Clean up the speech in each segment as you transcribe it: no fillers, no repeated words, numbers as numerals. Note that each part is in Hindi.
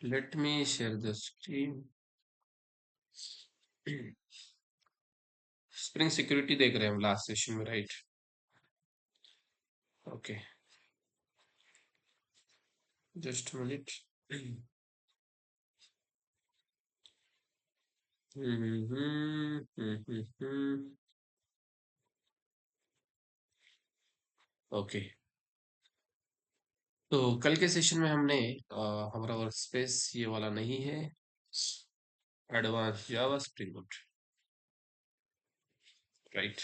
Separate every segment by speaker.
Speaker 1: Let me share the screen. Spring security देख रहे हैं हम लास्ट सेशन में, right? Okay, just minute. Okay, तो कल के सेशन में हमने हमारा वर्क स्पेस ये वाला नहीं है, advance Java Spring Boot, right?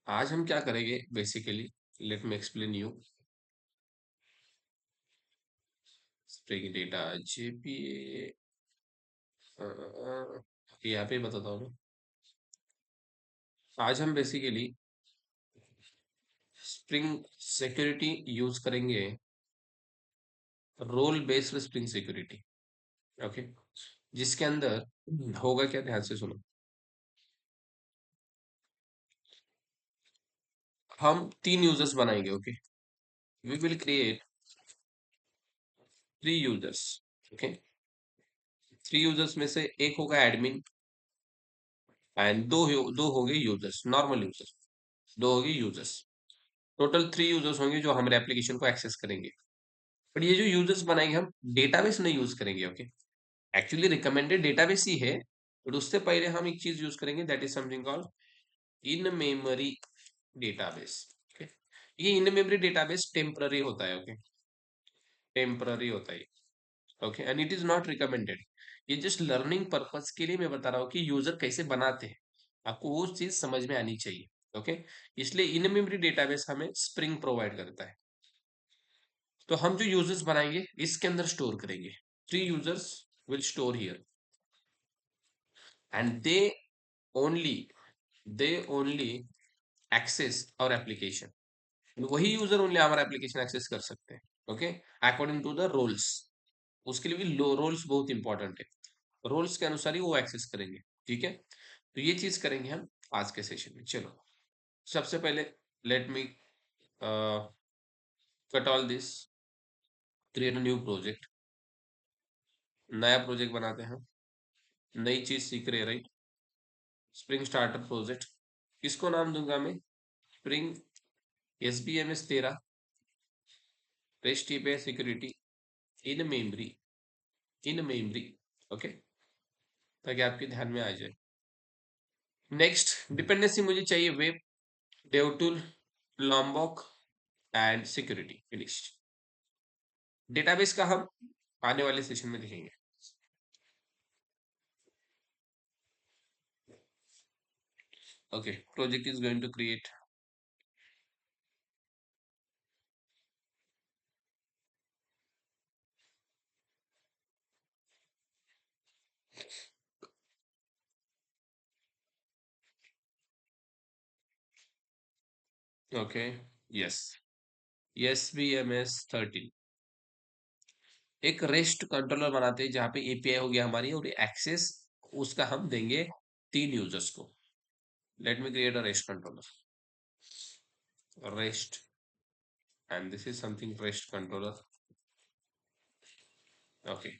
Speaker 1: आज हम क्या करेंगे basically, let me explain you. Spring Data JPA, यहाँ पे बताता हूँ। आज हम बेसिकली स्प्रिंग सिक्योरिटी यूज करेंगे, role based Spring Security. Okay, जिसके अंदर होगा क्या, ध्यान से सुनो। हम 3 यूजर्स बनाएंगे। Okay, we will create 3 users. Okay, 3 users में से एक होगा एडमिन एंड दो होंगे यूजर्स, नॉर्मल यूजर्स। दो होंगे यूजर्स, टोटल 3 यूजर्स होंगे जो हमारे एप्लीकेशन को एक्सेस करेंगे। बट ये जो यूजर्स बनाएंगे हम डेटाबेस नहीं यूज करेंगे। ओके, एक्चुअली रिकमेंडेड डेटाबेस ही है, बट उससे पहले हम एक चीज यूज करेंगे, that is something called in memory database. Okay, ये इन मेमोरी डेटाबेस टेम्पररी होता है। ओके, टेम्पररी होता है। Okay, and it is not recommended. ये जस्ट लर्निंग पर्पस के लिए मैं बता रहा हूँ कि यूजर कैसे बनाते हैं, आपको वो चीज समझ में आनी चाहिए। ओके, इसलिए इन मेमोरी डेटाबेस हमें स्प्रिंग प्रोवाइड करता है। तो हम जो यूजर्स बनाएंगे इसके अंदर स्टोर करेंगे, 3 users will store here and only they only access our application. वही यूजर ओनली हमारा एप्लीकेशन एक्सेस कर सकते हैं। Okay, according to the roles. उसके लिए भी रोल्स बहुत इंपॉर्टेंट है, रोल्स के अनुसार ही वो एक्सेस करेंगे। ठीक है, तो ये चीज करेंगे हम आज के सेशन में। चलो, सबसे पहले let me cut all this, create a new project. नया प्रोजेक्ट बनाते हैं, नई चीज सीख रहे, राइट? स्प्रिंग स्टार्टर प्रोजेक्ट, किसको नाम दूंगा मैं? Spring SBMS 13 rest API security in memory, in memory. Okay, ताकि आपके ध्यान में आ जाए। नेक्स्ट डिपेंडेंसी मुझे चाहिए web, devtool, lombok and security finish. Database का हम आने वाले सेशन में देखेंगे। Okay, project is going to create. Okay, yes, SBMS 13 एक रेस्ट कंट्रोलर बनाते हैं जहां पे एपीआई हो गया हमारी, और एक्सेस उसका हम देंगे 3 यूजर्स को। Let me create a rest controller, rest, and this is something rest controller. Okay,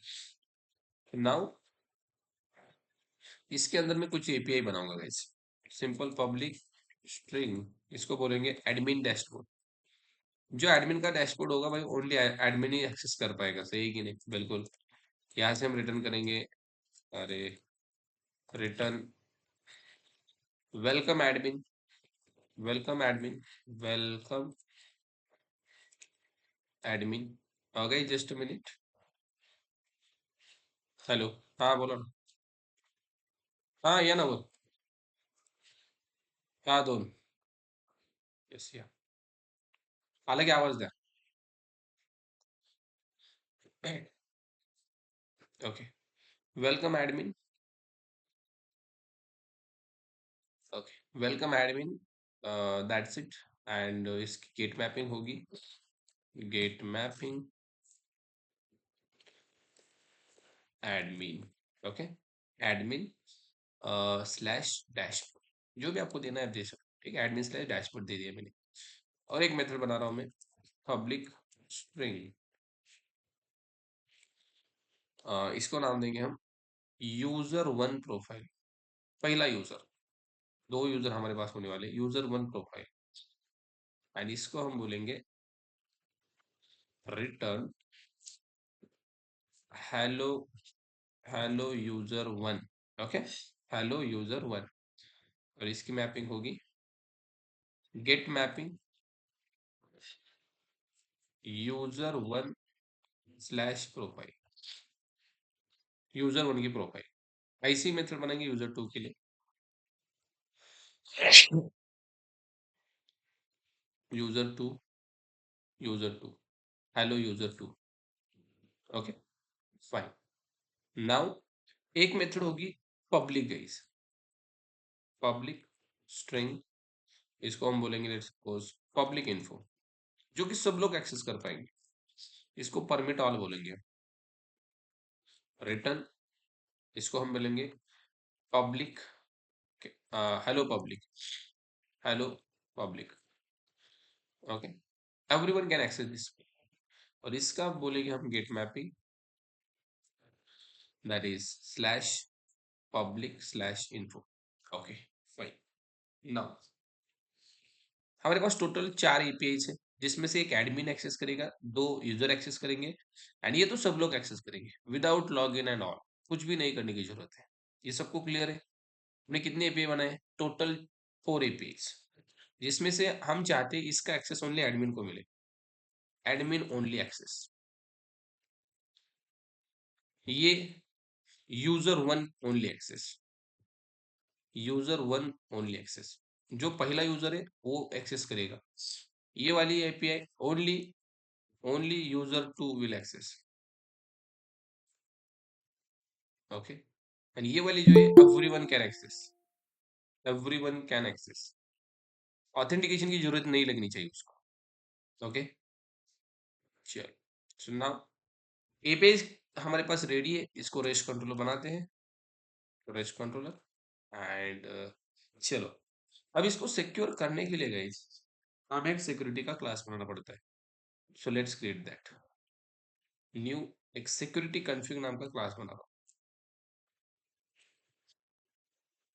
Speaker 1: now इसके अंदर मैं कुछ एपीआई बनाऊंगा गाइस। सिंपल पब्लिक स्ट्रिंग, इसको बोलेंगे एडमिन डैशबोर्ड। जो एडमिन का डैशबोर्ड होगा भाई, ओनली एडमिन ही एक्सेस कर पाएगा, सही कि नहीं? बिल्कुल। यहाँ से हम रिटर्न करेंगे, अरे, return welcome admin, welcome admin, welcome admin. आ गई, जस्ट मिनट। हेलो, हाँ बोलो ना। हाँ, या ना बोल। हाँ, दोन, यस या, अलग आवाज द्या। Okay, welcome admin. Okay, welcome admin, that's it. And इसकी गेट मैपिंग होगी, get mapping admin. Okay, admin slash dashboard, जो भी आपको देना है आप दे सकते हो। ठीक है, एडमिन स्लैश डैशबोर्ड दे दिया मैंने। और एक मेथड बना रहा हूँ मैं, पब्लिक स्ट्रिंग, इसको नाम देंगे हम यूजर वन प्रोफाइल, पहला यूजर, दो यूजर हमारे पास होने वाले, यूजर वन प्रोफाइल, एंड इसको हम बोलेंगे return hello, hello user one. Okay, hello user one, और इसकी मैपिंग होगी get mapping user one slash profile, user one की प्रोफाइल। ऐसी मेथड बनाएंगे यूजर टू के लिए, user two, user two, hello user two. Okay fine. Now एक मेथड होगी पब्लिक गाइस, पब्लिक स्ट्रिंग, इसको हम बोलेंगे लेट्स सपोज पब्लिक इन्फो, जो कि सब लोग एक्सेस कर पाएंगे, इसको परमिट ऑल बोलेंगे। रिटर्न, इसको हम बोलेंगे public, hello public, hello public. Okay, everyone can access this, और इसका बोलेंगे हम get mapping, that is slash public slash info. Okay fine. Now हमारे पास टोटल 4 एपीआई है, जिसमें से एक एडमिन एक्सेस करेगा, दो यूजर एक्सेस करेंगे, एंड ये तो सब लोग एक्सेस करेंगे without log in and all, कुछ भी नहीं करने की जरूरत है। ये सबको क्लियर है? हमने कितने एपीआई बनाए? टोटल 4 एपीआई, जिसमें से हम चाहते हैं इसका एक्सेस ओनली एडमिन को मिले, एडमिन ओनली एक्सेस। ये user one only access, user one only access, जो पहला यूजर है वो एक्सेस करेगा। ये वाली API only, only user two will access. Okay, and ये वाली जो है everyone can access, everyone can access, authentication की जरूरत नहीं लगनी चाहिए उसको। ओके चलो, सुनना, एपीआई हमारे पास रेडी है, इसको रेस्ट कंट्रोलर बनाते हैं, रेस्ट कंट्रोलर एंड चलो, अब इसको सिक्योर करने के लिए गाइस हमें एक सिक्योरिटी का क्लास बनाना पड़ता है। So let's create that, new, एक सिक्योरिटी कॉन्फ़िग नाम का क्लास बना रहा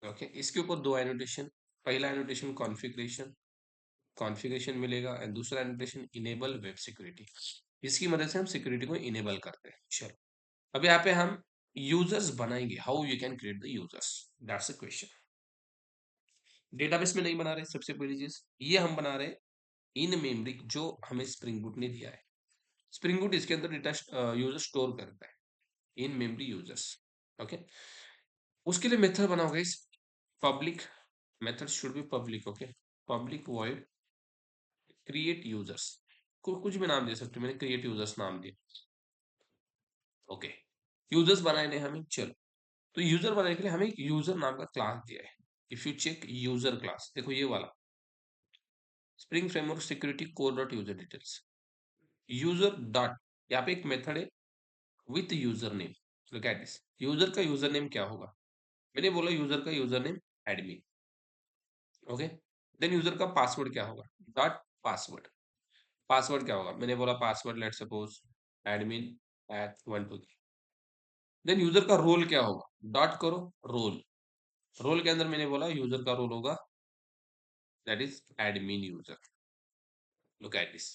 Speaker 1: हूं। ओके, इसके ऊपर दो एनोटेशन, पहला एनोटेशन कॉन्फ़िगरेशन, कॉन्फ़िगरेशन मिलेगा, एंड दूसरा एनोटेशन इनेबल वेब सिक्योरिटी, इसकी मदद से हम सिक्योरिटी को इनेबल करते हैं। चलो, अब यहाँ पे हम यूजर्स बनाएंगे, how you can create the users, that's a question. Database में नहीं बना रहे, सबसे पहली चीज ये हम बना रहे इन मेमोरी, जो हमें स्प्रिंग बूट ने दिया है। स्प्रिंग बूट इसके अंदर डेटा यूजर स्टोर करता है, इन मेमोरी यूजर्स। ओके, उसके लिए मेथड बनाओगे इस public, method should be public. Okay, public void create users, को कुछ भी नाम दे सकते हो, मैंने क्रिएट यूजर्स नाम दिया। ओके, यूजर्स बनाए ने हमें, चलो, तो यूजर बनाने के लिए हमें एक यूजर नाम का क्लास दिया है। If you check user class, देखो ये वाला Spring framework security core dot user details, user dot, यहाँ पे एक मेथड है with user name. Look at this, user का यूजर नेम क्या होगा? मैंने बोला यूजर का user name admin. Okay, then user का पासवर्ड क्या होगा? डॉट पासवर्ड, पासवर्ड क्या होगा? मैंने बोला password let suppose admin at 123। Then user का रोल क्या होगा? डॉट करो रोल, रोल के अंदर मैंने बोला यूजर का रोल होगा that is admin user. Look at this,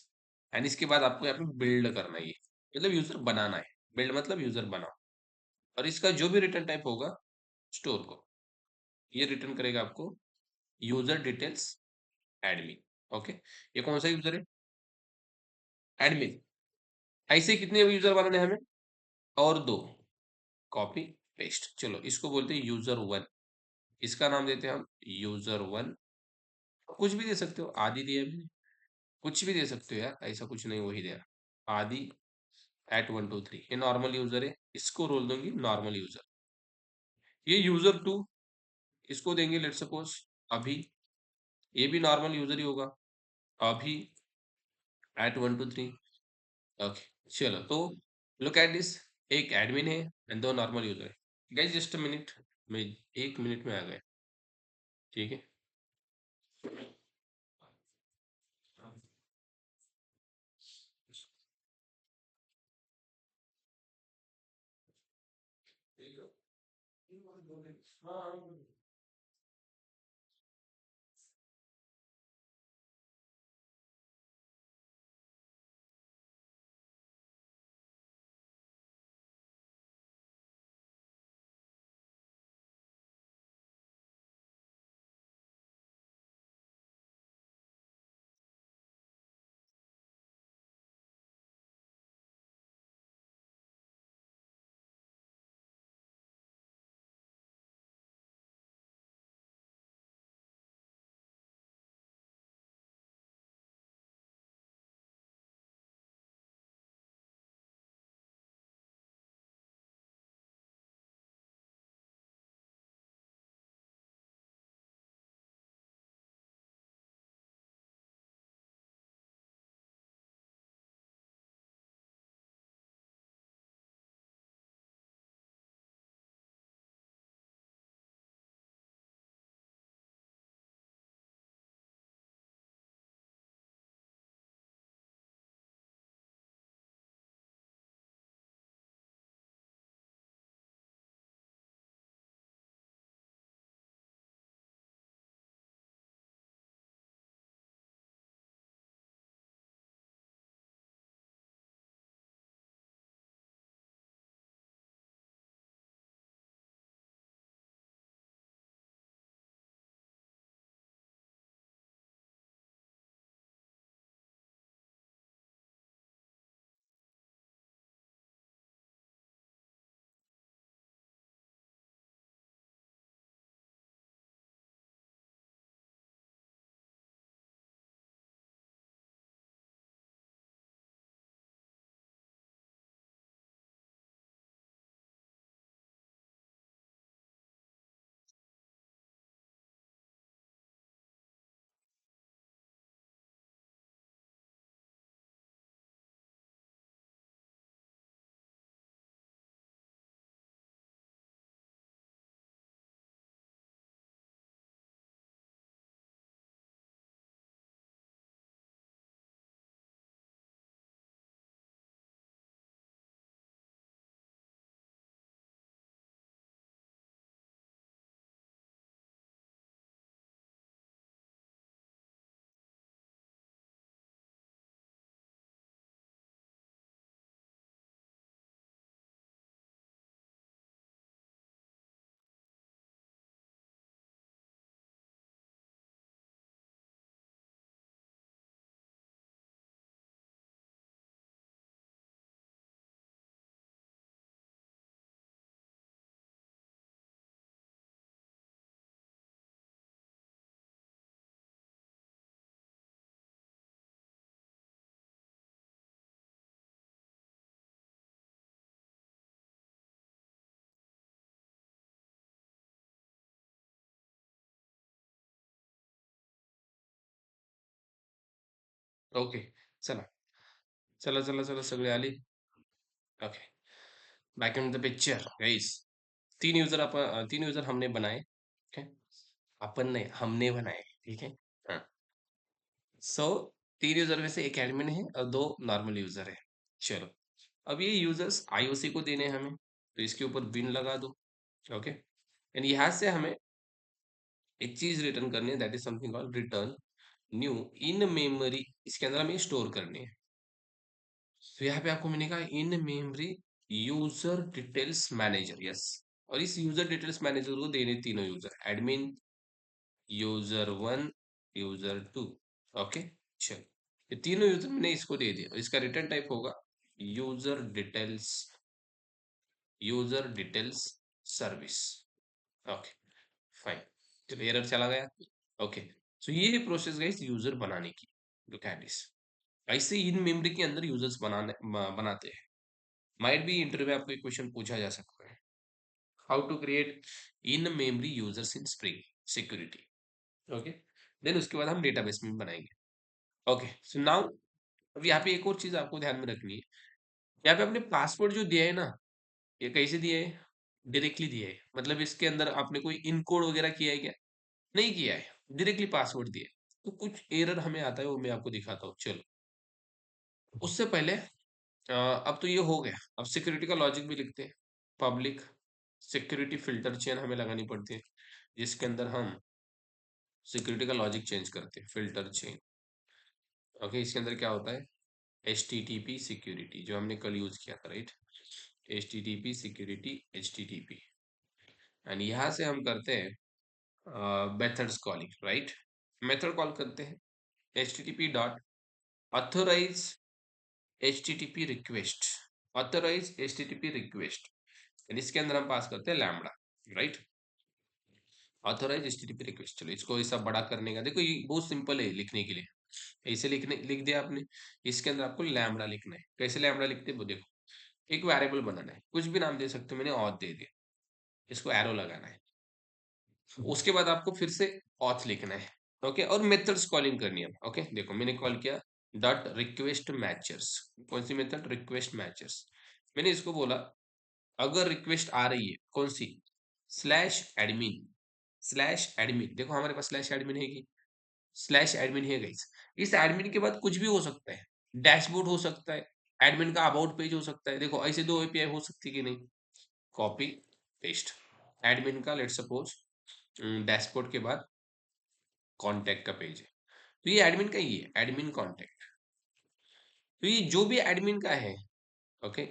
Speaker 1: and इसके बाद आपको यहाँ पे बिल्ड करना है, ये मतलब यूजर बनाना है, बिल्ड मतलब यूजर बनाओ, और इसका जो भी रिटर्न टाइप होगा स्टोर को, ये रिटर्न करेगा आपको यूजर डिटेल्स एडमिन। ओके, ये कौन सा यूजर है? एडमिन। ऐसे कितने यूजर बनाने हैं हमें? और दो, कॉपी पेस्ट। चलो, इसको बोलते हैं यूजर वन, इसका नाम देते हैं हम यूजर वन। कुछ भी दे सकते हो, आदि दिया भी, कुछ भी दे सकते हो यार, ऐसा कुछ नहीं, वही दिया आदि एट 123। ये नॉर्मल यूजर है, इसको रोल दूंगी नॉर्मल यूजर। ये यूजर टू, इसको देंगे लेट सपोज अभी, ये भी नॉर्मल यूजर ही होगा, अभी एट 123। ओके चलो, तो लुक एट दिस, एक एडमिन है एंड दो नॉर्मल यूजर है। गाइस जस्ट अ मिनट, मैं 1 मिनट में आ गए, ठीक है। ओके. चला. चला, चला, चला सगळे आले? Okay. Back in the picture guys. 3 user हमने बनाए. ओके. अपन नहीं, हमने बनाए. ठीक है. हाँ. सो 3 यूजर में से एक एडमिन है और 2 नॉर्मल यूजर है. चलो. अब ये यूजर्स आईओसी को देने हैं हमें, तो इसके ऊपर बिन लगा दो. ओके. एंड यहाँ से हमें एक चीज रिटर्न करनी है, that is something called return new in memory. इसके अंदर हमें स्टोर करनी है. तो यहाँ पे आपको मिलेगा in memory user details manager. Yes. और इस यूजर डिटेल्स मैनेजर को देने तीनों user, admin, user one, user two. Okay. चलो. ये तीनों यूजर मैंने इसको दे दिया. इसका रिटर्न टाइप होगा user details, user details service. Okay. Fine. चलो एरर चला गया. ओके. सो ये प्रोसेस गाइस यूजर बनाने की. Look at this. ऐसे इन मेमोरी के अंदर यूजर्स बनाते हैं. माइट बी इंटरव्यू में आपको एक क्वेश्चन पूछा जा सकता है, how to create in memory users in Spring Security. Okay. Then उसके बाद हम डेटाबेस में बनाएंगे. ओके. सो नाउ अब यहाँ पे एक और चीज आपको ध्यान में रखनी है. यहाँ पे आपने पासवर्ड जो दिया है ना, ये कैसे दिया है? डायरेक्टली दिया है. मतलब इसके अंदर आपने कोई इनकोड वगैरह किया है क्या? नहीं किया है. डायरेक्टली पासवर्ड दिया है. तो कुछ एरर हमें आता है, वो मैं आपको दिखाता हूँ. चलो. उससे पहले अब तो ये हो गया. अब सिक्योरिटी का लॉजिक भी लिखते हैं. पब्लिक सिक्योरिटी फिल्टर चेन हमें लगानी पड़ती है, जिसके अंदर हम सिक्योरिटी का लॉजिक चेंज करते हैं, फिल्टर चेन। ओके, इसके अंदर क्या होता है, HTTP सिक्योरिटी, जो हमने कल यूज किया था, right, HTTP security, HTTP, and यहाँ से हम करते हैं methods calling, right, method call करते हैं HTTP dot authorise HTTP request, authorise HTTP request, and इसके अंदर हम पास करते हैं lambda, right, authorise HTTP request. चलो इसको ऐसा बड़ा करने का, देखो ये बहुत सिंपल है लिखने के लिए, ऐसे लिख दिया आपने, इसके अंदर आपको लैम्बडा लिखना है। कैसे लैम्बडा लिखते हैं वो देखो, एक वेरिएबल बनाना है, कुछ भी नाम दे सकते हो, मैंने ऑथ दे दिया, इसको एरो लगाना है, उसके बाद आपको फिर से ऑथ लिखना है, ओके, और मेथड्स कॉलिंग करनी है, ओके। देखो मैंने कॉल किया डॉट रिक्वेस्ट मैचर्स, कौन सी मेथड, रिक्वेस्ट मैचर्स, मैंने इसको बोला अगर रिक्वेस्ट आ रही है कौन सी, स्लैश एडमिन, स्लैश एडमिन, देखो हमारे पास स्लैश एडमिन है, स्लैश एडमिन है गाइस, इस एडमिन के बाद कुछ भी हो सकता है, डैशबोर्ड हो सकता है, एडमिन का अबाउट पेज हो सकता है, देखो ऐसे दो एपीआई हो सकती है कि नहीं, कॉपी पेस्ट, एडमिन का लेट सपोज डैशबोर्ड के बाद कॉन्टैक्ट का पेज है, तो ये एडमिन का ही है, एडमिन कॉन्टैक्ट, तो ये जो भी एडमिन का है, ओके,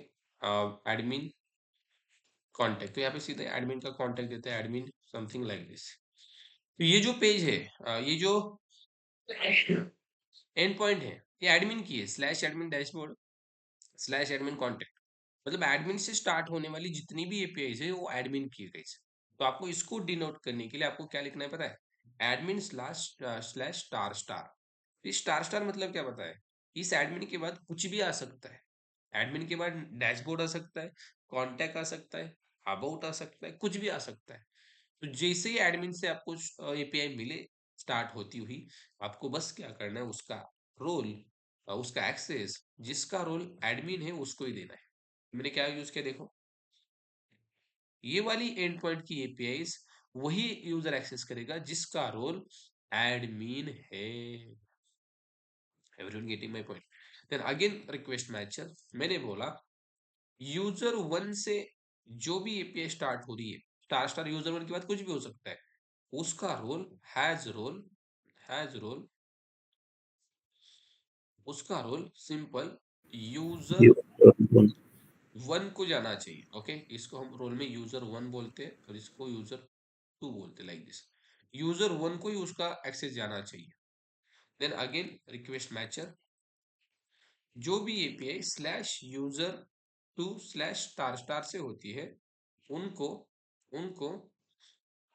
Speaker 1: एडमिन कॉन्टैक्ट, तो यहाँ पे सीधे एडमिन का कॉन्टैक्ट देते हैं, एडमिन समथिंग लाइक दिस, तो ये जो पेज है, ये जो एंड पॉइंट है, ये एडमिन की है, slash admin dashboard slash admin contact, मतलब एडमिन से स्टार्ट होने वाली जितनी भी एपीआईज है वो एडमिन की गई है। तो आपको इसको डिनोट करने के लिए आपको क्या लिखना है पता है, admin slash slash star star, इस स्टार स्टार मतलब क्या पता है, इस एडमिन के बाद कुछ भी आ सकता है, एडमिन के बाद डैशबोर्ड आ सकता है, कॉन्टैक्ट आ सकता है, अबाउट आ सकता है, कुछ भी आ सकता है। तो जैसे ही एडमिन से आपको एपीआई मिले स्टार्ट होती हुई, आपको बस क्या करना है, उसका रोल, उसका एक्सेस, जिसका रोल एडमिन है उसको ही देना है। मैंने क्या यूज किया देखो, ये वाली एंड पॉइंट की एपीआईज वही यूजर एक्सेस करेगा जिसका रोल एडमिन है। Everyone getting my point? Then again request matcher, मैंने बोला यूजर वन से जो भी एपीआई स्टार्ट हो रही है, स्टार स्टार यूजर वन के बाद कुछ भी हो सकता है, उसका रोल हैज रोल उसका रोल सिंपल यूजर वन को जाना चाहिए, ओके, इसको हम रोल में यूजर वन बोलते हैं और इसको यूजर टू बोलते हैं, लाइक दिस, यूजर वन को ही उसका एक्सेस जाना चाहिए। देन अगेन रिक्वेस्ट मैचर, जो भी API slash user two slash star star से होती है, उनको उनको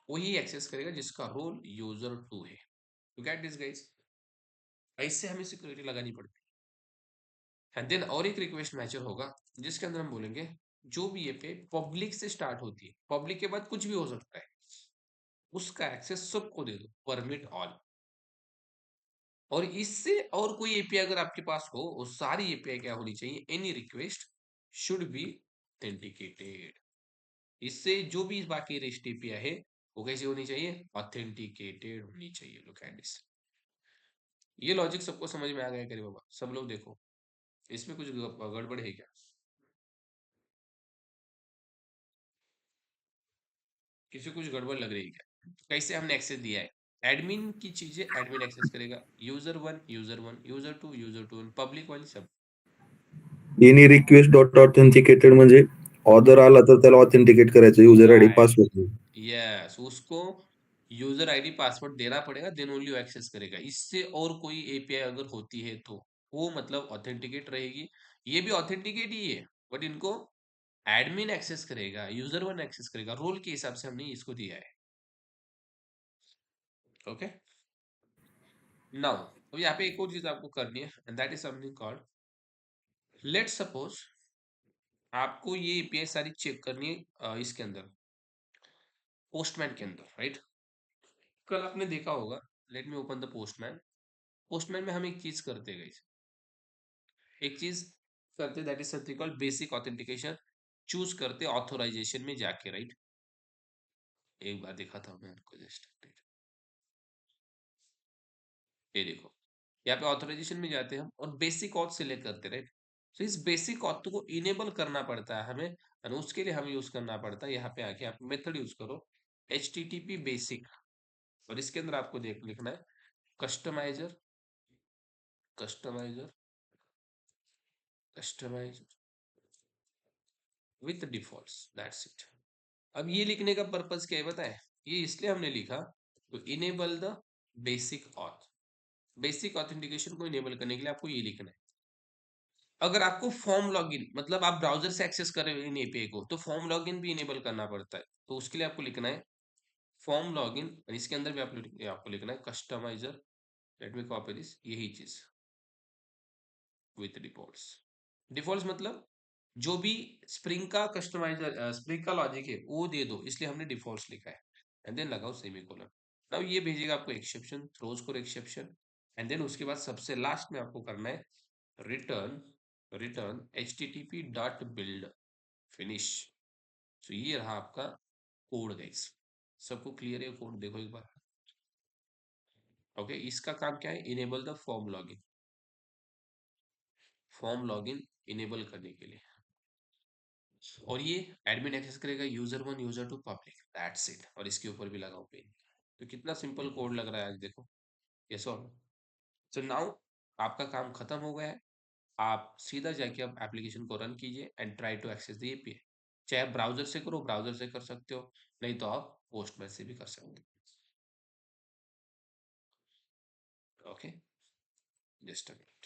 Speaker 1: वही एक्सेस करेगा जिसका रोल यूजर टू है। यू गेट दिस गाइस, ऐसे हमें सिक्योरिटी लगानी पड़ती है। देन और एक रिक्वेस्ट मैचर होगा जिसके अंदर हम बोलेंगे जो भी एपीआई पब्लिक से स्टार्ट होती है, पब्लिक के बाद कुछ भी हो सकता है, उसका एक्सेस सबको दे दो, परमिट ऑल, और इससे और कोई एपीआई अगर आपके पास हो, वो सारी एपीआई क्या होनी चाहिए, any request should be authenticated, इससे जो भी बाकी रेस्ट एपीआई है वो कैसे होनी चाहिए, ऑथेंटिकेटेड होनी चाहिए। लुक एट दिस, ये लॉजिक सबको समझ में आ गया करे बाबा, सब लोग देखो, इसमें कुछ गड़बड़ है क्या, किसी को कुछ गड़बड़ लग रही है क्या, कैसे हमने एक्सेस दिया है, एडमिन की चीजें एडमिन एक्सेस करेगा, user one user one, user two public वाली सब,
Speaker 2: एनी रिक्वेस्ट डॉट ऑथेंटिकेटेड म्हणजे ऑर्डर आला तर त्याला ऑथेंटिकेट करायचं user ID
Speaker 1: right,
Speaker 2: password.
Speaker 1: Yes, उसको यूजर आईडी पासवर्ड देना पड़ेगा, देन ओनली एक्सेस करेगा, इससे और कोई एपीआई अगर होती है तो वो मतलब ऑथेंटिकेट रहेगी, ये भी ऑथेंटिकेट ही है, बट इनको एडमिन एक्सेस करेगा, यूजर वन एक्सेस करेगा, रोल के हिसाब से हमने इसको दिया है, ओके। नाउ अब यहाँ पे एक और चीज आपको करनी है, and that is something called, let's suppose आपको ये एपीआई सारी चेक करनी है इसके अंदर, पोस्टमैन के अंदर, राइट, कल आपने देखा होगा, let me open the postman, postman में हम एक चीज करते गए, एक चीज करते, that is something called basic authentication, choose करते ऑथोराइजेशन में जाके, राइट, एक बार देखा था मैं आपको जस्ट, ये देखो यहाँ पे ऑथोराइजेशन में जाते हैं हम और बेसिक ऑथ सिलेक्ट करते, राइट, तो इस बेसिक ऑथ को इनेबल करना पड़ता है हमें, और उसके लिए हमें यूज करना पड़ता है, यहाँ पे आके आप मेथड यूज करो HTTP बेसिक, और इसके अंदर आपको देख लिखना है customiser, customiser, customiser with defaults, that's it. अब ये लिखने का पर्पस क्या है बताए, ये इसलिए हमने लिखा तो enable the basic auth, basic authentication को इनेबल करने के लिए आपको ये लिखना है। अगर आपको फॉर्म लॉगिन, मतलब आप ब्राउजर से एक्सेस कर रहे हो इन एपीआई को, तो फॉर्म लॉगिन भी इनेबल करना पड़ता है, तो उसके लिए आपको लिखना है फॉर्म लॉगिन, और इसके अंदर भी आपको लिखना है customiser, let me copy this, यही चीज विथ डिफॉल्ट्स। डिफॉल्ट्स मतलब जो भी स्प्रिंग का कस्टमाइजर, स्प्रिंग का लॉजिक है वो दे दो, इसलिए हमने डिफॉल्ट्स लिखा है, एंड देन लगाओ सेमीकोलन। नाउ ये भेजेगा आपको एक्सेप्शन, थ्रोज को एक्सेप्शन, एंड देन उसके बाद सबसे लास्ट में आपको करना है return, return http dot build finish. तो ये रहा आपका कोड गाइस, सबको क्लियर है कोड, देखो एक बार। ओके, इसका काम क्या है, enable the form login, form login enable करने के लिए, और ये एडमिन एक्सेस करेगा user one user two public, that's it, और इसके ऊपर भी लगाओ पेन। तो कितना सिंपल कोड लग रहा है आज देखो, यस और सो नाउ आपका काम खत्म हो गया है, आप सीधा जाके अब एप्लीकेशन को रन कीजिए and try to access the API, चाहे आप ब्राउजर से करो, ब्राउजर से कर सकते हो, नहीं तो आप पोस्टमैन से भी कर सकते हो। Okay, just a minute.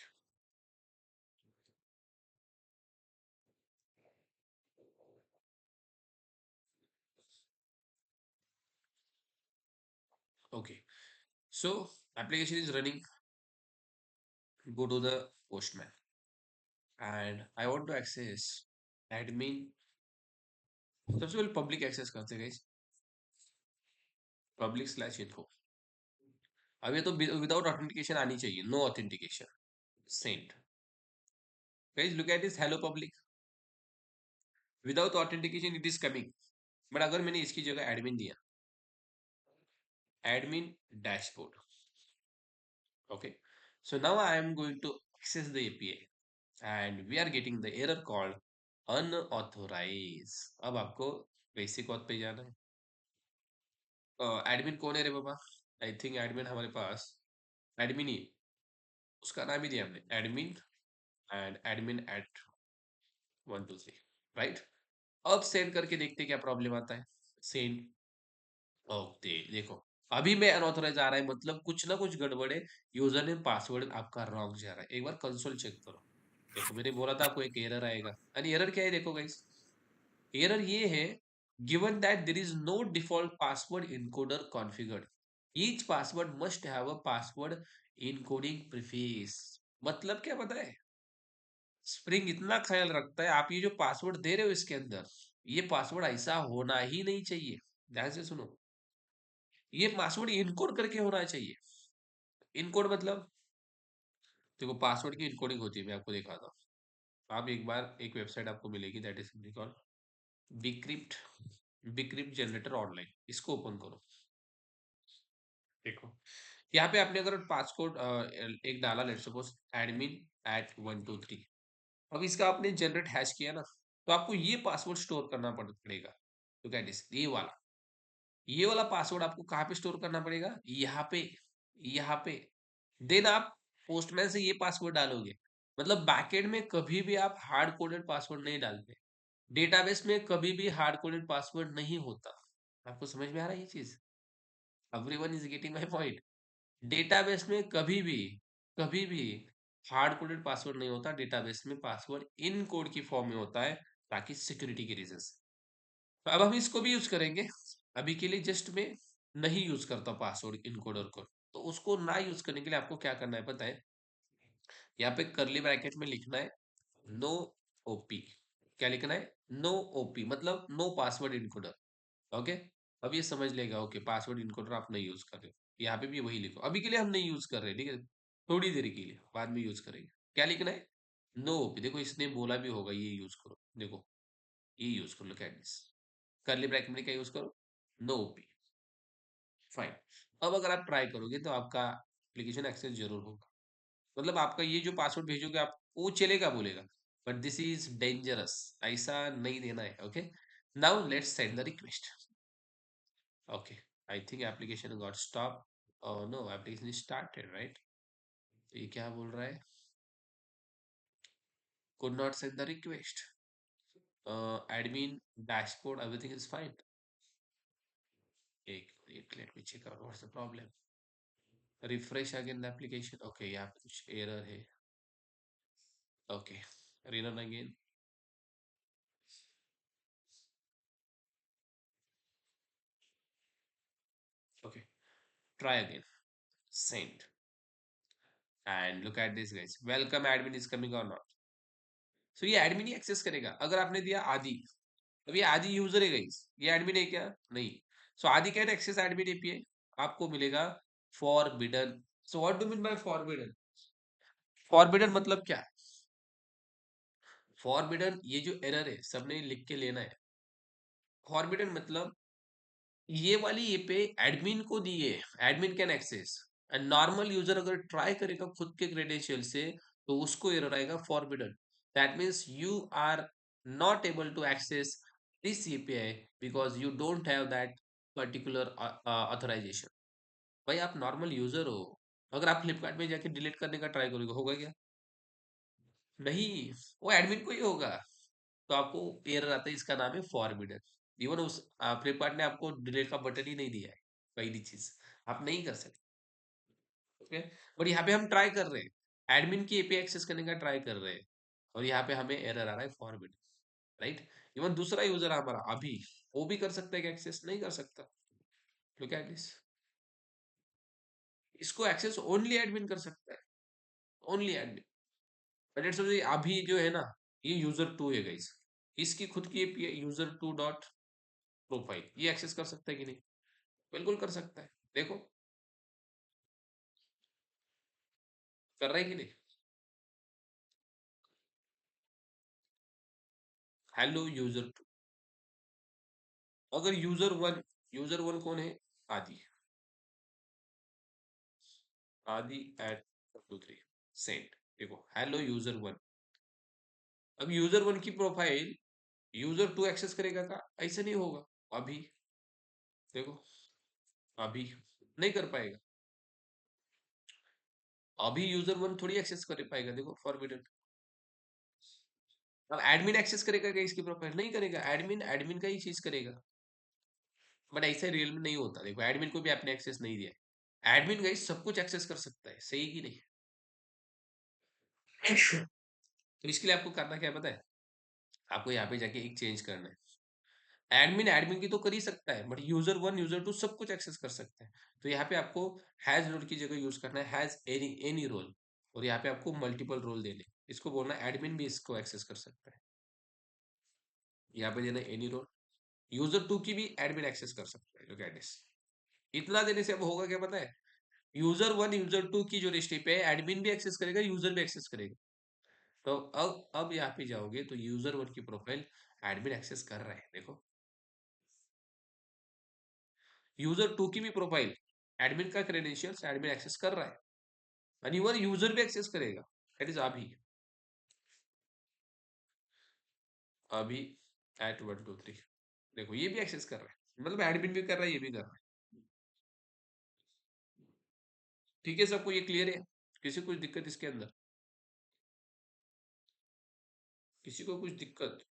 Speaker 1: Okay, so application is running, go to the postman and I want to access admin, सबसे पहले पब्लिक एक्सेस करते हैं पब्लिक स्लैश इन्फो। अब ये तो विदाउट ऑथेंटिकेशन आनी चाहिए, no authentication, send. Guys look at this, hello public, without authentication it is coming, but अगर मैंने इसकी जगह एडमिन दिया, admin dashboard, okay, so now I am going to access the API and we are getting the error called unauthorized। अब आपको बेसिक ऑथ पे जाना है। एडमिन कौन है रे बाबा, आई थिंक एडमिन हमारे पास एडमिन ही, उसका नाम ही दिया हमने admin, and admin at 123, right. अब सेंड करके देखते क्या प्रॉब्लम आता है, सेंड। ओके देखो, अभी मैं अनऑथराइज आ रहा है, मतलब कुछ ना कुछ गड़बड़ है, यूजर नेम पासवर्ड आपका रॉन्ग जा रहा है, एक बार कंसोल चेक करो। देखो मैंने बोला था आपको एक एरर आएगा, अरे एरर क्या है देखो गाइस, एरर ये है, given that there is no default password encoder configured, each password must have a password encoding preface. मतलब क्या पता है, स्प्रिंग इतना ख्याल रखता है आप ये जो पासवर्ड दे रहे हो इसके अंदर, ये पासवर्ड ऐसा होना ही नहीं चाहिए, ध्यान से सुनो, ये पासवर्ड इनकोड करके होना चाहिए। इनकोड मतलब देखो पासवर्ड की इनकोडिंग होती है, मैं आपको दिखाता हूँ। आप एक बार एक वेबसाइट आपको मिलेगी, that is called bcrypt, bcrypt generator online, इसको ओपन करो। देखो यहाँ पे आपने अगर पासकोड एक डाला, लेट सपोज एडमिन एट 123, अब इसका आपने जनरेट हैश किया ना, तो आपको ये पासवर्ड स्टोर करना पड़ेगा, तो क्या ये वाला पासवर्ड आपको कहाँ पे स्टोर करना पड़ेगा, यहाँ पे, यहाँ पे। देन आप पोस्टमैन से ये पासवर्ड डालोगे, मतलब बैकएंड में कभी भी आप हार्ड कोडेड पासवर्ड नहीं डालते, डेटाबेस में कभी भी हार्ड कोडेड पासवर्ड नहीं होता। आपको समझ में आ रहा है ये चीज, everyone is getting my point. Database में कभी भी हार्ड कोडेड पासवर्ड नहीं होता, डेटाबेस में पासवर्ड इन कोड की फॉर्म में होता है, ताकि सिक्योरिटी के रीजन से। तो अब हम इसको भी यूज करेंगे, अभी के लिए जस्ट मैं नहीं यूज करता पासवर्ड इनकोडर को, तो उसको ना यूज करने के लिए आपको क्या करना है पता है, यहाँ पे करली ब्रैकेट में लिखना है नो ओपी, क्या लिखना है, नो ओपी मतलब नो पासवर्ड इनकोडर। ओके, अब ये समझ लेगा, ओके पासवर्ड इनकोडर आप नहीं यूज कर रहे हो, यहाँ पे भी वही लिखो, अभी के लिए हम नहीं यूज कर रहे, ठीक है, थोड़ी देर के लिए, बाद में यूज करेंगे। क्या लिखना है, नो ओपी, देखो इसने बोला भी होगा ये यूज करो, देखो ये यूज करो, लुक एट दिस, करली ब्रैकेट में क्या यूज करो, नो ओपी, फाइन। अब अगर आप ट्राई करोगे तो आपका एप्लीकेशन एक्सेस जरूर होगा, मतलब आपका ये जो पासवर्ड भेजोगे आप, वो चलेगा बोलेगा, बट दिस इज डेंजरस, ऐसा नहीं देना है. Okay, now let's send the request. Okay, I think application got stop. No, application started right. ये क्या बोल रहा है? could not send the request. Admin dashboard, everything is fine. Let me check out what's the problem. Refresh again the application. Okay, यहाँ पे कुछ error है. Okay, rerun again. Okay, try again. Send. And look at this guys. Welcome admin is coming or not. So ये admin ही access करेगा. अगर आपने दिया आदि, अब ये आदि यूजर है गाइस, ये एडमिन है क्या? नहीं. सो आदि कैन एक्सेस एडमिन एपीआई. आपको मिलेगा forbidden. So what do mean by forbidden? Forbidden मतलब क्या? फॉरबिडन, ये जो एरर है सबने लिख के लेना है. फॉरबिडन मतलब ये वाली ये पे एडमिन को दिए, admin can access, and normal user अगर ट्राई करेगा खुद के क्रेडेंशियल से तो उसको एरर आएगा forbidden. That means you are not able to access this API because you don't have that particular authorisation. भाई आप नॉर्मल यूजर हो, अगर आप फ्लिपकार्ट में जाके डिलीट करने का ट्राई करोगे, होगा क्या? नहीं, वो एडमिन को ही होगा. तो आपको एरर आता है, इसका नाम है फॉरबिडन. इवन उस फ्लिपकार्ट ने आपको डिलीट का बटन ही नहीं दिया है, पहली चीज आप नहीं कर सकते. ओके, बट यहाँ पे हम ट्राई कर रहे हैं, एडमिन की एपीआई एक्सेस करने का ट्राई कर रहे हैं, और यहाँ पे हमें एरर आ रहा है फॉरबिडन. राइट. इवन दूसरा यूजर हमारा अभी, वो भी कर सकता है कि एक्सेस नहीं कर सकता. Look at this. इसको एक्सेस ओनली एडमिन कर सकता है, only admin. But let's suppose अभी जो है ना, ये यूजर टू है गाइस, इसकी खुद की API user to dot profile, ये एक्सेस कर सकता है कि नहीं? बिल्कुल कर सकता है. देखो कर रहा है कि नहीं. Hello user two. अगर यूजर वन कौन है? आदि. Aadi at 1 2 3 send. देखो हेलो यूजर वन. अब यूजर वन की प्रोफाइल यूजर टू एक्सेस करेगा का? ऐसा नहीं होगा. अभी देखो, अभी नहीं कर पाएगा. अभी यूजर वन थोड़ी एक्सेस कर पाएगा. देखो फॉरबिडन. अब एडमिन एक्सेस करेगा क्या इसकी प्रोफाइल? नहीं करेगा. एडमिन एडमिन का ही चीज करेगा. बट ऐसा रियल में नहीं होता. देखो एडमिन को भी आपने एक्सेस नहीं दिया. एडमिन गाइस सब कुछ एक्सेस कर सकता है, सही कि नहीं? तो इसके लिए आपको करना क्या है पता है? आपको यहाँ पे जाके एक चेंज करना है. एडमिन एडमिन की तो कर ही सकता है, but user one user two सब कुछ एक्सेस कर सकता है. तो यहाँ पे आपको हैज रोल की जगह यूज करना है हैज एनी एनी रोल. और यहाँ पे आपको मल्टीपल रोल देने. इसको बोलना एडमिन भी इसको एक्सेस कर सकता है. यहाँ पे देना एनी रोल. यूजर टू की भी एडमिन एक्सेस कर सकता है. Look at this. इतना देने से अब होगा क्या पता है? यूजर वन यूजर टू की जो रिलेशनशिप है, एडमिन भी एक्सेस करेगा, यूजर भी एक्सेस करेगा. तो अब यहाँ पे जाओगे तो यूजर वन की प्रोफाइल एडमिन एक्सेस कर रहा है. देखो यूजर टू की भी प्रोफाइल, एडमिन का क्रेडेंशियल्स एडमिन एक्सेस कर रहा है, और इवन यूजर भी एक्सेस करेगा. दैट इज अभी. अभी एट 1 2 3. देखो ये भी एक्सेस कर रहा है, मतलब एडमिन भी कर रहा है, ये भी कर रहा है. ठीक है, सबको ये क्लियर है? किसी को कुछ दिक्कत इसके अंदर? किसी को कुछ दिक्कत?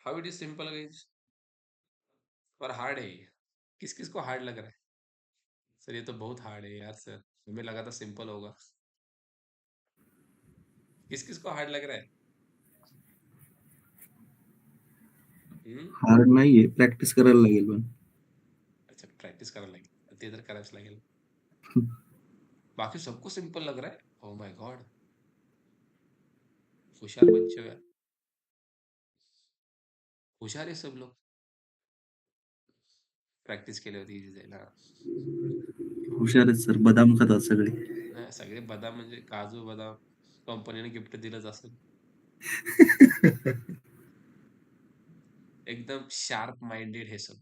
Speaker 1: How it is simple guys. पर हार्ड है ये. किस किस को हार्ड लग रहा है? सर ये तो बहुत हार्ड है यार सर, हमें लगा था सिंपल होगा. किस किस को हार्ड लग रहा है? हम्म.
Speaker 2: हार्ड नाहीये, प्रॅक्टिस करायला लागेल पण.
Speaker 1: अच्छा प्रॅक्टिस करायला लागेल, ते तर करावंच लागेल. बाकी सबको सिंपल लग रहा है. ओ माय गॉड, होशियार बच्चे हो यार, होशियार है सब लोग. प्रॅक्टिस केली होती इझी जाईल.
Speaker 2: हुशार आहेत सर, बदाम खातात सगळे.
Speaker 1: हा, सगळे बदाम म्हणजे काजू बदाम कंपनीने गिफ्ट दिलंच असेल. एकदम शार्प माइंडेड हे सब.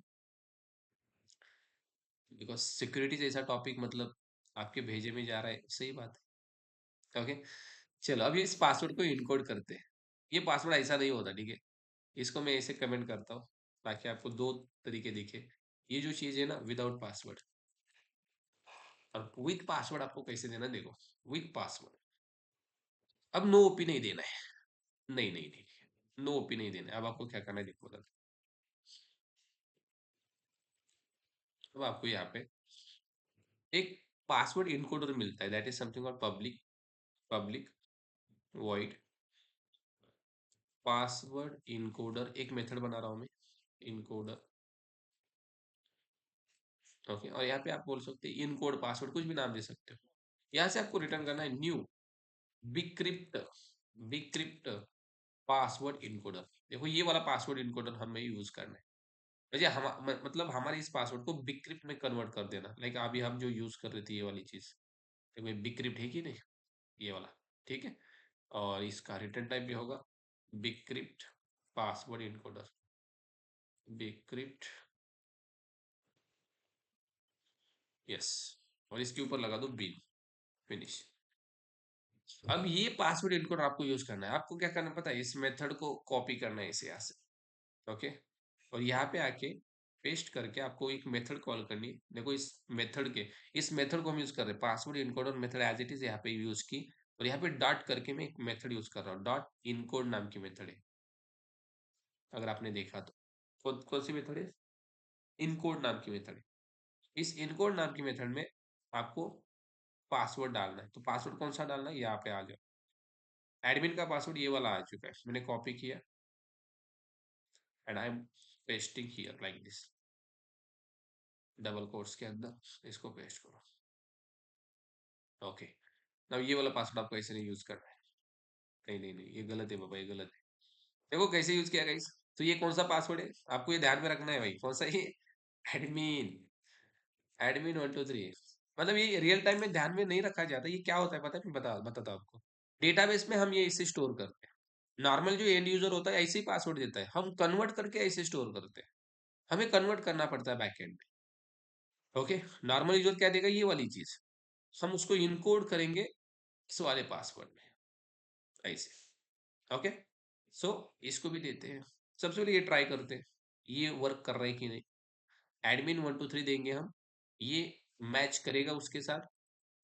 Speaker 1: बिकॉज सिक्योरिटी जैसा टॉपिक मतलब आपके भेजे में जा रहा है, सही बात है। ओके, चलो अब इस पासवर्ड को इनकोड करते हैं। ये पासवर्ड ऐसा नहीं होता, ठीक है। इसको मैं ऐसे कमेंट करता हूँ ताकि आपको दो तरीके दिखे। ये जो चीज है ना, विदाउट पासवर्ड, और विथ पासवर्ड आपको कैसे देना, देखो। विथ पासवर्ड, अब नो ओपी नहीं देना है। नहीं नहीं नहीं, नो ओपी नहीं देना है। अब आपको क्या करना है, देखो बता। अब आपको यहाँ पे एक पासवर्ड इनकोडर मिलता है, दैट इज समथिंग और public, public void password encoder. एक मेथड बना रहा हूं मैं, इनकोडर। ओके, और यहाँ पे आप बोल सकते हैं इनकोड पासवर्ड, कुछ भी नाम दे सकते हो। यहाँ से आपको रिटर्न करना है new bcrypt, bcrypt password encoder. देखो ये वाला पासवर्ड इनकोडर हमें यूज करना है। वैसे मतलब हमारे इस पासवर्ड को बिक्रिप्ट में कन्वर्ट कर देना, लाइक अभी हम जो यूज कर रहे थे ये वाली चीज। देखो ये बिक्रिप्ट है कि नहीं, ये वाला, ठीक है। और इसका रिटर्न टाइप भी होगा bcrypt password encoder, bcrypt, yes. और इसके ऊपर लगा दो बिन, फिनिश। अब ये पासवर्ड इनकोडर आपको यूज करना है। आपको क्या करना पता है, इस मेथड को कॉपी करना है इसे यहाँ से। ओके, और यहाँ पे आके पेस्ट करके आपको एक मेथड कॉल करनी है। देखो इस मेथड के, इस मेथड को हम यूज कर रहे हैं, password encoder method as it is यहाँ पे यूज की। और यहाँ पे डॉट करके मैं एक मेथड यूज कर रहा हूँ, डॉट इनकोड नाम की मेथड है। अगर आपने देखा तो कौन कौन सी मेथड है, इनकोड नाम की मेथड है। इस इनकोड नाम की मेथड में आपको पासवर्ड डालना है। तो पासवर्ड कौन सा डालना है, यहाँ पे आ जाओ। एडमिन का पासवर्ड ये वाला आ चुका है, मैंने कॉपी किया and I am pasting here like this, double quotes के अंदर इसको पेस्ट करो। ओके, अब ये वाला पासवर्ड आपको ऐसे नहीं यूज करना है। नहीं नहीं नहीं, ये गलत है बाबा, ये गलत है। देखो कैसे यूज किया गाइस। तो ये कौन सा पासवर्ड है, आपको ये ध्यान में रखना है भाई, कौन सा ये, एडमिन, एडमिन 1 2 3। मतलब ये रियल टाइम में ध्यान में नहीं रखा जाता। ये क्या होता है पता है, मैं बताता हूँ आपको। डेटाबेस में हम ये इसे स्टोर करते हैं। नॉर्मल जो एंड यूजर होता है ऐसे ही पासवर्ड देता है, हम कन्वर्ट करके ऐसे स्टोर करते हैं। हमें कन्वर्ट करना पड़ता है बैकएंड में। ओके, नॉर्मल यूजर क्या देगा, ये वाली चीज, हम उसको इनकोड करेंगे इस वाले पासवर्ड में, ऐसे। ओके, सो इसको भी देते हैं। सबसे पहले ये ट्राई करते हैं ये वर्क कर रहा है कि नहीं। एडमिन 1 2 3 देंगे हम, ये मैच करेगा उसके साथ,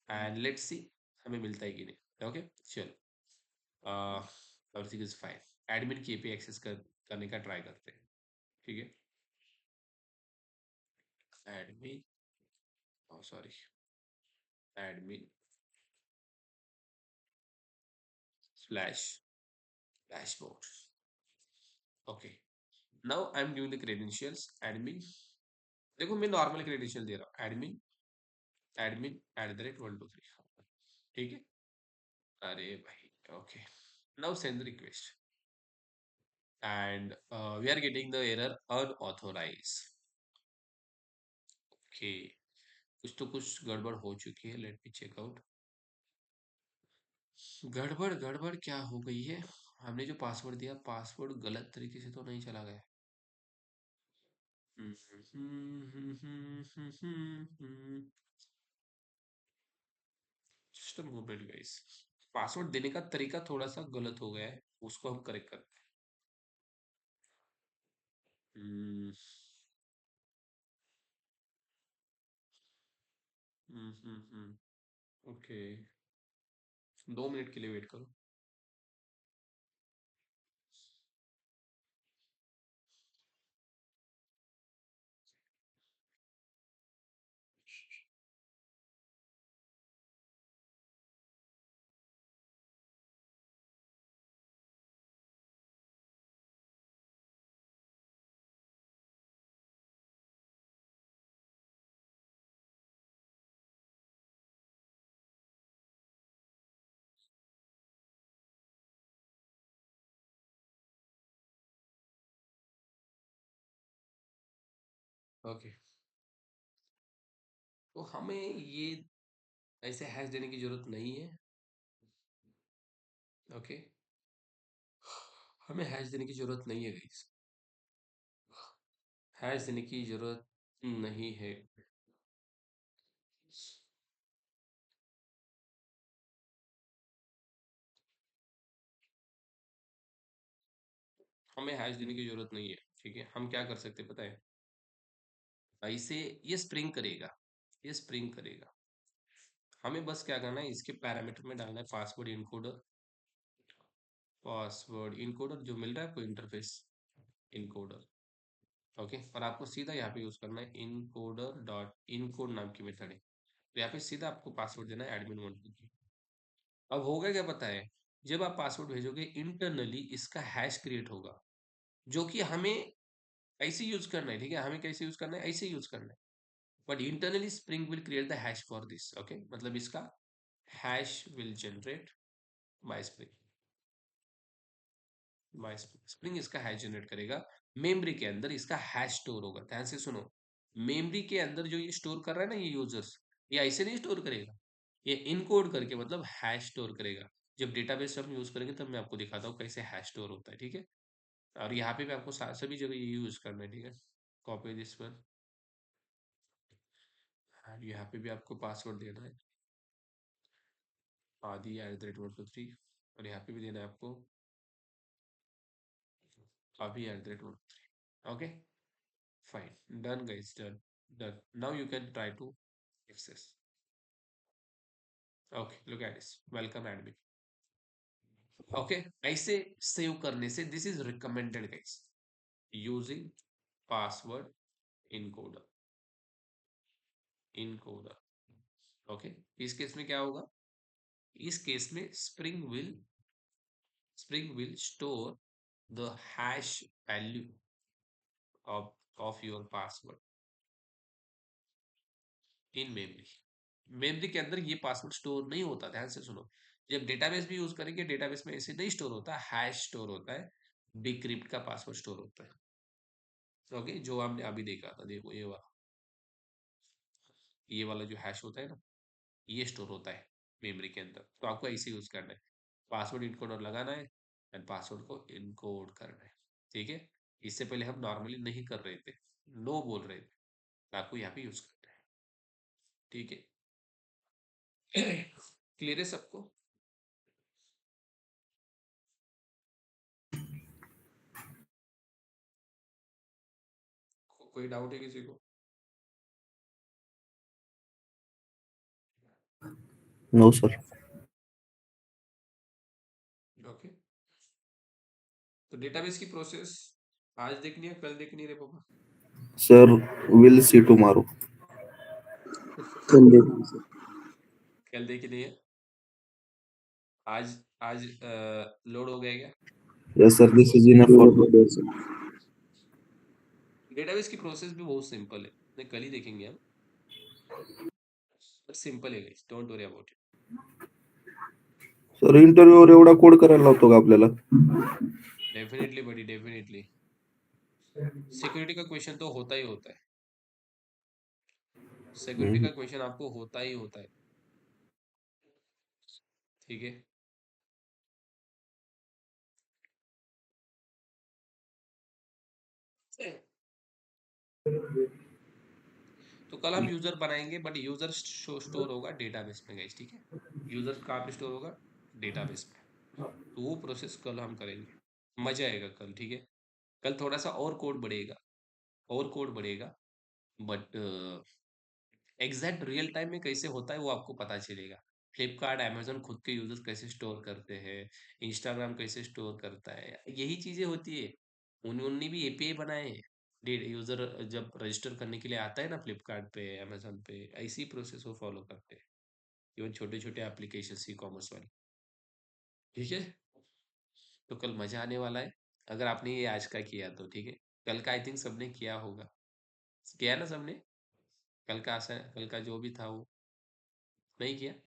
Speaker 1: एंड लेट्स सी हमें मिलता है कि नहीं। ओके, चलो, एवरीथिंग इज फाइन। एडमिन की एपीआई एक्सेस करने का ट्राई करते हैं, ठीक है। Admin, sorry, admin slash dashboard. Okay, now I am giving the credentials admin. देखो मैं नॉर्मल क्रेडेंशियल दे रहा हूँ, एडमिन, एडमिन @1 2 3, ठीक है। अरे भाई, okay, now send the request and we are getting the error unauthorise. Okay, कुछ तो कुछ गड़बड़ हो चुकी है, लेट मी चेक आउट। गड़बड़ गड़बड़ क्या हो गई है, हमने जो पासवर्ड दिया, पासवर्ड गलत तरीके से तो नहीं चला गया। सिस्टम मूवमेंट गाइस, पासवर्ड देने का तरीका थोड़ा सा गलत हो गया है, उसको हम करेक्ट करते हैं। ओके, 2 मिनट के लिए वेट करो। ओके, तो हमें ये ऐसे हैश देने की जरूरत नहीं है। ओके, हमें हैश देने की जरूरत नहीं है गाइस, हैश देने की जरूरत नहीं है। हमें हैश देने की जरूरत नहीं है, ठीक है। हम क्या कर सकते पता है, ऐसे ये स्प्रिंग करेगा, ये स्प्रिंग करेगा। हमें बस क्या करना है, इसके पैरामीटर में डालना है पासवर्ड इनकोडर जो मिल रहा है आपको इंटरफेस इनकोडर, ओके। और आपको सीधा यहाँ पे यूज करना है इनकोडर डॉट इनकोड नाम की मेथड है, तो यहाँ पे सीधा आपको पासवर्ड देना है admin123। अब होगा क्या पता है, जब आप पासवर्ड भेजोगे इंटरनली इसका हैश क्रिएट होगा, जो कि हमें ऐसे यूज करना है, ठीक है। हमें कैसे यूज करना है, ऐसे यूज करना है, but internally spring will create the hash for this, okay. मतलब इसका hash will generate bye spring इसका हैश जनरेट करेगा। मेमोरी के अंदर इसका हैश स्टोर होगा, ध्यान से सुनो। मेमोरी के अंदर जो ये स्टोर कर रहा है ना ये यूजर्स, ये ऐसे नहीं स्टोर करेगा, ये इनकोड करके मतलब हैश स्टोर करेगा। जब डेटाबेस हम यूज करेंगे तब मैं आपको दिखाता हूँ कैसे हैश स्टोर होता है, ठीक है। और यहाँ पे भी आपको सभी जगह ये यूज करना है, ठीक है। कॉपी दिस वन, और यहाँ पे भी आपको पासवर्ड देना है Adi@123, और यहाँ पे भी देना है आपको Abhi@123, okay, fine, done guys, done. Now you can try to access. Okay, look at this, welcome admin, okay। ऐसे सेव करने से this is recommended guys, using password encoder, okay. इस केस में क्या होगा, इस केस में spring will store the hash value of your password in memory के अंदर ये पासवर्ड स्टोर नहीं होता, ध्यान से सुनो। जब डेटाबेस भी यूज करेंगे, डेटाबेस में ऐसे नहीं स्टोर होता, हैश स्टोर होता है, डिक्रिप्ट का पासवर्ड स्टोर होता है, ओके। जो हमने अभी देखा था, देखो ये वाला जो हैश होता है ना, ये स्टोर होता है मेमोरी के अंदर। तो आपको ऐसे यूज करना है, पासवर्ड इनकोडर लगाना है एंड पासवर्ड को इनकोड करना है, ठीक है। इससे पहले हम नॉर्मली नहीं कर रहे थे, नो बोल रहे थे, तो आपको यहाँ पे यूज करना है, ठीक है। क्लियर है सबको? कोई डाउट है किसी को?
Speaker 2: No sir.
Speaker 1: ओके, तो डेटाबेस की प्रोसेस आज देखनी है कल देखनी है रे पापा?
Speaker 2: Sir will see tomorrow.
Speaker 3: कल देखना सर।
Speaker 1: कल देखनी है। आज आज लोड हो गया क्या
Speaker 2: yes sir, this is enough for
Speaker 3: पूरा देर से
Speaker 1: डेटाबेस की प्रोसेस भी बहुत सिंपल है, नहीं कल ही देखेंगे हम, बट सिंपल है guys, don't worry about it.
Speaker 2: Sir interviewer एवढा कोड करायला लावतो का आपल्याला?
Speaker 1: डेफिनेटली बडी, डेफिनेटली सिक्योरिटी का क्वेश्चन तो होता ही होता है, सिक्योरिटी का क्वेश्चन आपको होता ही होता है, ठीक है। तो कल हम यूजर बनाएंगे, बट यूजर स्टोर होगा डेटाबेस में गाइस, ठीक है। यूजर कहाँ पे स्टोर होगा, डेटाबेस में। तो वो प्रोसेस कल हम करेंगे, मजा आएगा कल, ठीक है। कल थोड़ा सा और कोड बढ़ेगा, बट एग्जैक्ट रियल टाइम में कैसे होता है वो आपको पता चलेगा। फ्लिपकार्ट अमेजोन खुद के यूजर्स कैसे स्टोर करते हैं, इंस्टाग्राम कैसे स्टोर करता है, यही चीजें होती है। उन्होंने भी एपीआई बनाए हैं, यूजर जब रजिस्टर करने के लिए आता है ना फ्लिपकार्ट पे अमेजोन पे, ऐसी प्रोसेस वो फॉलो करते हैं, इवन छोटे छोटे एप्लीकेशन ई कॉमर्स वाले, ठीक है। तो कल मजा आने वाला है, अगर आपने ये आज का किया तो, ठीक है। कल का आई थिंक सबने किया होगा, किया ना सबने? कल का जो भी था वो नहीं किया?